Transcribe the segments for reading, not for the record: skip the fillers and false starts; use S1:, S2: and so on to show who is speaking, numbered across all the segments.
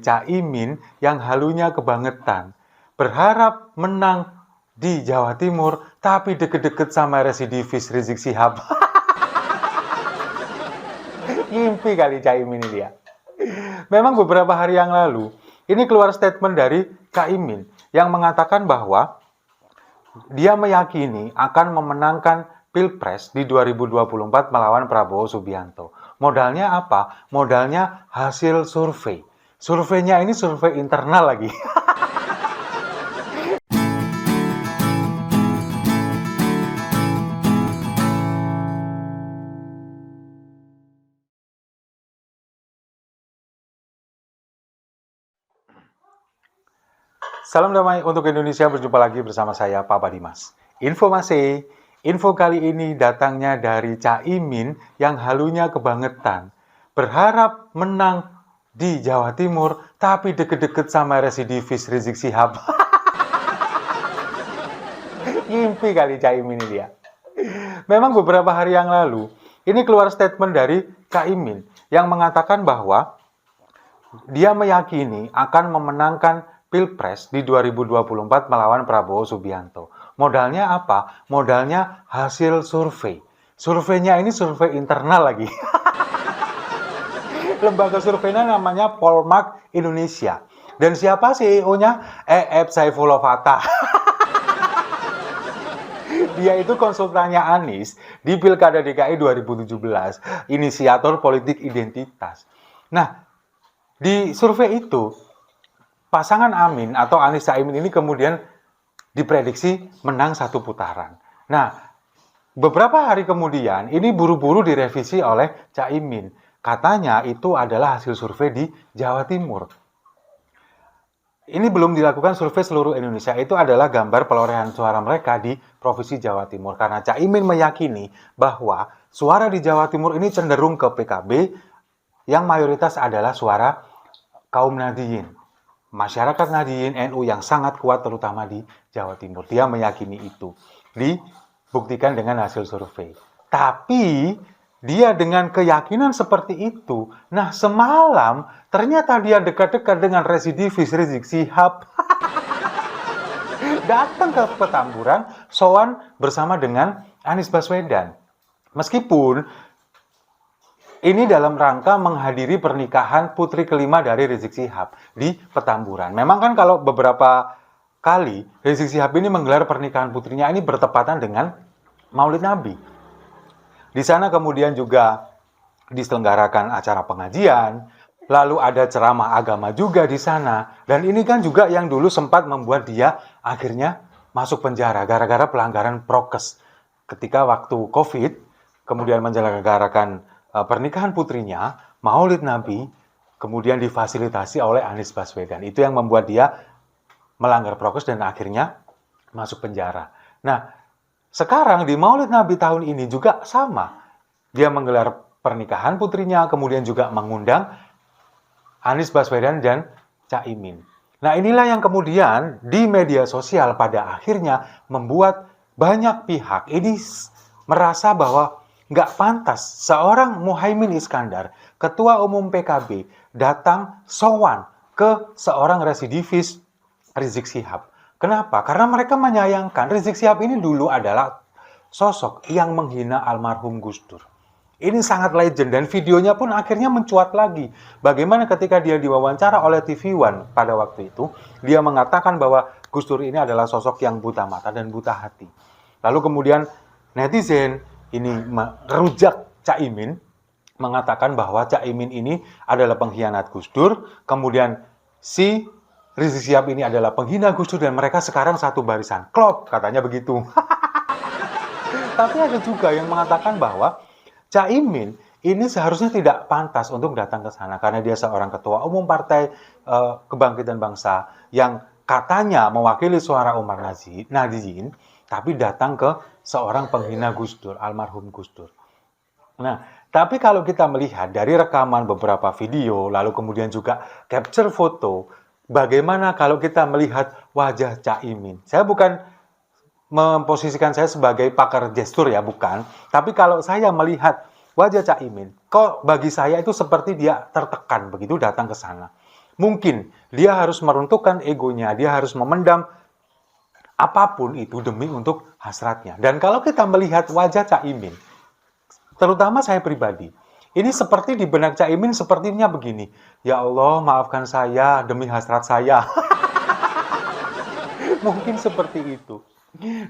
S1: Caimin yang halunya kebangetan. Berharap menang di Jawa Timur, tapi deket-deket sama residivis Rizik Syihab. Ngimpi kali Caimin ini dia. Memang beberapa hari yang lalu, ini keluar statement dari Caimin yang mengatakan bahwa dia meyakini akan memenangkan Pilpres di 2024 melawan Prabowo Subianto. Modalnya apa? Modalnya hasil survei. Surveinya ini survei internal lagi. Salam damai untuk Indonesia, berjumpa lagi bersama saya, Papa Dimas. Info kali ini datangnya dari Caimin yang halunya kebangetan. Berharap menang di Jawa Timur, tapi deket-deket sama residivis Rizik Syihab. Ngimpi kali Caimin ini dia. Memang beberapa hari yang lalu, ini keluar statement dari Caimin yang mengatakan bahwa dia meyakini akan memenangkan Pilpres di 2024 melawan Prabowo Subianto. Modalnya apa? Modalnya hasil survei. Surveinya ini survei internal lagi. Lembaga surveinya namanya Polmark Indonesia. Dan siapa CEO-nya? Eep Saifullah Fatah. Dia itu konsultannya Anies di Pilkada DKI 2017, inisiator politik identitas. Nah, di survei itu, pasangan Amin atau Anies Caimin ini kemudian diprediksi menang satu putaran. Nah, beberapa hari kemudian ini buru-buru direvisi oleh Caimin. Katanya itu adalah hasil survei di Jawa Timur. Ini belum dilakukan survei seluruh Indonesia, itu adalah gambar perolehan suara mereka di Provinsi Jawa Timur. Karena Caimin meyakini bahwa suara di Jawa Timur ini cenderung ke PKB yang mayoritas adalah suara kaum Nahdliyin. Masyarakat Nahdliyin NU yang sangat kuat terutama di Jawa Timur. Dia meyakini itu. Dibuktikan dengan hasil survei. Tapi dia dengan keyakinan seperti itu, nah semalam ternyata dia dekat-dekat dengan residivis Rizik Syihab. Datang ke Petamburan, sowan bersama dengan Anies Baswedan. Meskipun ini dalam rangka menghadiri pernikahan putri kelima dari Rizik Syihab di Petamburan. Memang kan kalau beberapa kali Rizik Syihab ini menggelar pernikahan putrinya ini bertepatan dengan Maulid Nabi. Di sana kemudian juga diselenggarakan acara pengajian, lalu ada ceramah agama juga di sana. Dan ini kan juga yang dulu sempat membuat dia akhirnya masuk penjara gara-gara pelanggaran prokes. Ketika waktu COVID, kemudian menyelenggarakan pernikahan putrinya, Maulid Nabi, kemudian difasilitasi oleh Anies Baswedan. Itu yang membuat dia melanggar prokes dan akhirnya masuk penjara. Nah, sekarang di Maulid Nabi tahun ini juga sama. Dia menggelar pernikahan putrinya, kemudian juga mengundang Anies Baswedan dan Caimin. Nah, inilah yang kemudian di media sosial pada akhirnya membuat banyak pihak ini merasa bahwa nggak pantas seorang Muhaimin Iskandar, Ketua Umum PKB, datang sowan ke seorang residivis Rizik Syihab. Kenapa? Karena mereka menyayangkan Rizik Syihab ini dulu adalah sosok yang menghina almarhum Gus Dur. Ini sangat legend dan videonya pun akhirnya mencuat lagi. Bagaimana ketika dia diwawancara oleh TV One pada waktu itu, dia mengatakan bahwa Gus Dur ini adalah sosok yang buta mata dan buta hati. Lalu kemudian netizen ini merujak Caimin, mengatakan bahwa Caimin ini adalah pengkhianat Gus Dur, kemudian si Rizik Syihab ini adalah penghina Gus Dur dan mereka sekarang satu barisan. Klop, katanya begitu. Tapi ada juga yang mengatakan bahwa Caimin ini seharusnya tidak pantas untuk datang ke sana karena dia seorang ketua umum Partai Kebangkitan Bangsa yang katanya mewakili suara umat Nahdliyin, tapi datang ke seorang penghina Gus Dur, almarhum Gus Dur. Nah, tapi kalau kita melihat dari rekaman beberapa video, lalu kemudian juga capture foto, bagaimana kalau kita melihat wajah Caimin? Saya bukan memposisikan saya sebagai pakar gestur ya, bukan. Tapi kalau saya melihat wajah Caimin, kok bagi saya itu seperti dia tertekan begitu datang ke sana. Mungkin dia harus meruntuhkan egonya, dia harus memendam apapun itu demi untuk hasratnya. Dan kalau kita melihat wajah Caimin, terutama saya pribadi, ini seperti di benak Caimin sepertinya begini, ya Allah maafkan saya demi hasrat saya. Mungkin seperti itu.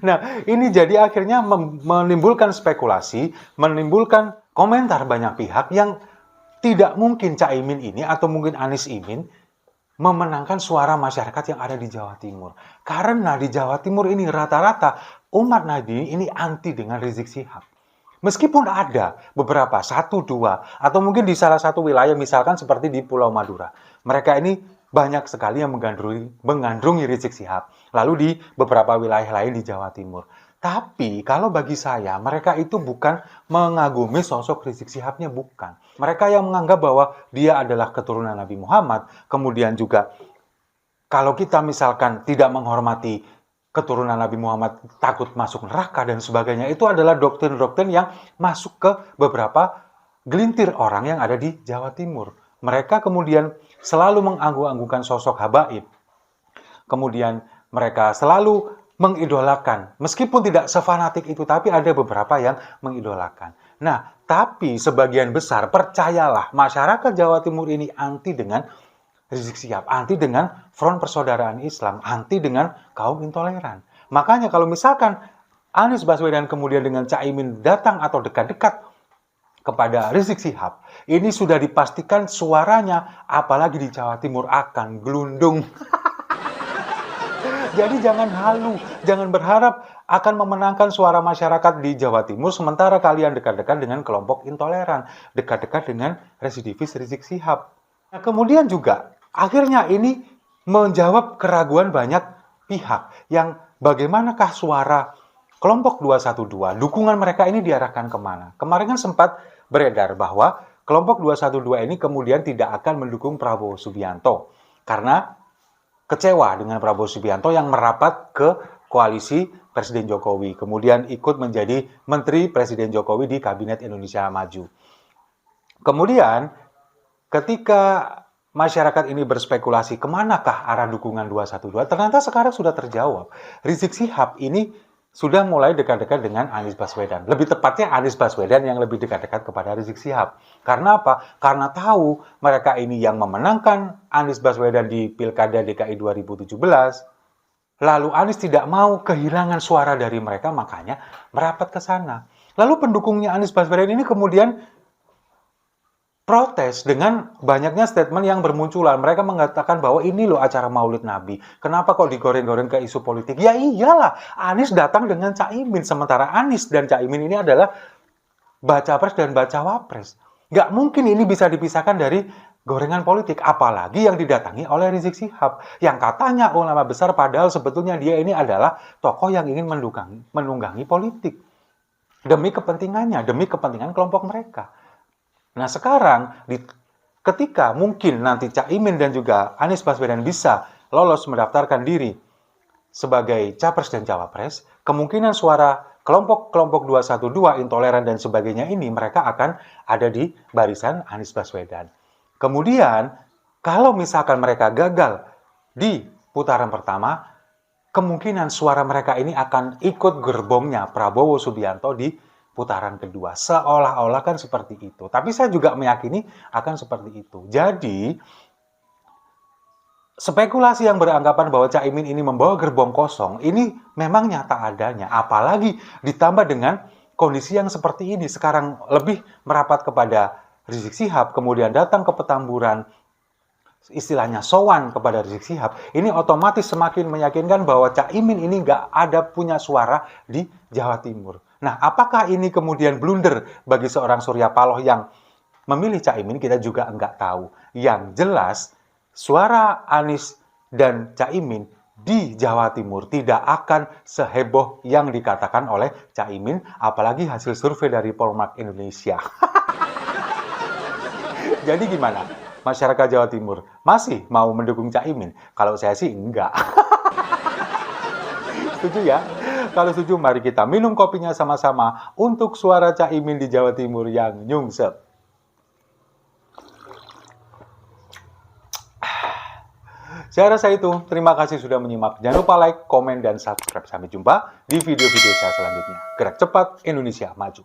S1: Nah, ini jadi akhirnya menimbulkan spekulasi, menimbulkan komentar banyak pihak yang tidak mungkin Caimin ini atau mungkin Anies Imin memenangkan suara masyarakat yang ada di Jawa Timur. Karena di Jawa Timur ini rata-rata umat Nahdien ini anti dengan Rizik Syihab. Meskipun ada beberapa, satu, dua, atau mungkin di salah satu wilayah, misalkan seperti di Pulau Madura. Mereka ini banyak sekali yang menggandrungi Rizik Syihab. Lalu di beberapa wilayah lain di Jawa Timur. Tapi kalau bagi saya, mereka itu bukan mengagumi sosok Rizik Syihabnya, bukan. Mereka yang menganggap bahwa dia adalah keturunan Nabi Muhammad, kemudian juga kalau kita misalkan tidak menghormati keturunan Nabi Muhammad, takut masuk neraka dan sebagainya, itu adalah doktrin-doktrin yang masuk ke beberapa gelintir orang yang ada di Jawa Timur. Mereka kemudian selalu menganggu-anggukan sosok habaib. Kemudian mereka selalu mengidolakan. Meskipun tidak sefanatik itu, tapi ada beberapa yang mengidolakan. Nah, tapi sebagian besar, percayalah, masyarakat Jawa Timur ini anti dengan Rizik Syihab, anti dengan Front Persaudaraan Islam, anti dengan kaum intoleran. Makanya kalau misalkan Anies Baswedan kemudian dengan Caimin datang atau dekat-dekat kepada Rizik Syihab, ini sudah dipastikan suaranya, apalagi di Jawa Timur, akan gelundung. Jadi jangan halu, jangan berharap akan memenangkan suara masyarakat di Jawa Timur, sementara kalian dekat-dekat dengan kelompok intoleran, dekat-dekat dengan residivis Rizik Syihab. Nah, kemudian juga, akhirnya ini menjawab keraguan banyak pihak, yang bagaimanakah suara kelompok 212, dukungan mereka ini diarahkan kemana? Kemarin kan sempat beredar bahwa kelompok 212 ini kemudian tidak akan mendukung Prabowo Subianto, karena kecewa dengan Prabowo Subianto yang merapat ke koalisi Presiden Jokowi, kemudian ikut menjadi Menteri Presiden Jokowi di Kabinet Indonesia Maju. Kemudian, ketika masyarakat ini berspekulasi kemanakah arah dukungan 212, ternyata sekarang sudah terjawab. Rizik Syihab ini sudah mulai dekat-dekat dengan Anies Baswedan. Lebih tepatnya Anies Baswedan yang lebih dekat-dekat kepada Rizik Syihab. Karena apa? Karena tahu mereka ini yang memenangkan Anies Baswedan di Pilkada DKI 2017. Lalu Anies tidak mau kehilangan suara dari mereka, makanya merapat ke sana. Lalu pendukungnya Anies Baswedan ini kemudian protes dengan banyaknya statement yang bermunculan. Mereka mengatakan bahwa ini loh acara Maulid Nabi. Kenapa kok digoreng-goreng ke isu politik? Ya iyalah, Anies datang dengan Caimin. Sementara Anies dan Caimin ini adalah baca pres dan baca wapres. Nggak mungkin ini bisa dipisahkan dari gorengan politik. Apalagi yang didatangi oleh Rizik Syihab. Yang katanya ulama besar, padahal sebetulnya dia ini adalah tokoh yang ingin menunggangi politik. Demi kepentingannya, demi kepentingan kelompok mereka. Nah sekarang, ketika mungkin nanti Caimin dan juga Anies Baswedan bisa lolos mendaftarkan diri sebagai capres dan cawapres, kemungkinan suara kelompok-kelompok 212, intoleran dan sebagainya ini mereka akan ada di barisan Anies Baswedan. Kemudian, kalau misalkan mereka gagal di putaran pertama, kemungkinan suara mereka ini akan ikut gerbongnya Prabowo Subianto di putaran kedua. Seolah-olah kan seperti itu. Tapi saya juga meyakini akan seperti itu. Jadi, spekulasi yang beranggapan bahwa Caimin ini membawa gerbong kosong, ini memang nyata adanya. Apalagi ditambah dengan kondisi yang seperti ini. Sekarang lebih merapat kepada Rizik Syihab, kemudian datang ke Petamburan, istilahnya sowan kepada Rizik Syihab. Ini otomatis semakin meyakinkan bahwa Caimin ini nggak ada punya suara di Jawa Timur. Nah, apakah ini kemudian blunder bagi seorang Surya Paloh yang memilih Caimin? Kita juga enggak tahu. Yang jelas, suara Anies dan Caimin di Jawa Timur tidak akan seheboh yang dikatakan oleh Caimin, apalagi hasil survei dari Polmark Indonesia. Jadi gimana? Masyarakat Jawa Timur masih mau mendukung Caimin? Kalau saya sih enggak. Setuju ya? Kalau setuju, mari kita minum kopinya sama-sama untuk suara Caimin di Jawa Timur yang nyungsep. Saya rasa itu. Terima kasih sudah menyimak. Jangan lupa like, komen, dan subscribe. Sampai jumpa di video-video saya selanjutnya. Gerak cepat, Indonesia maju.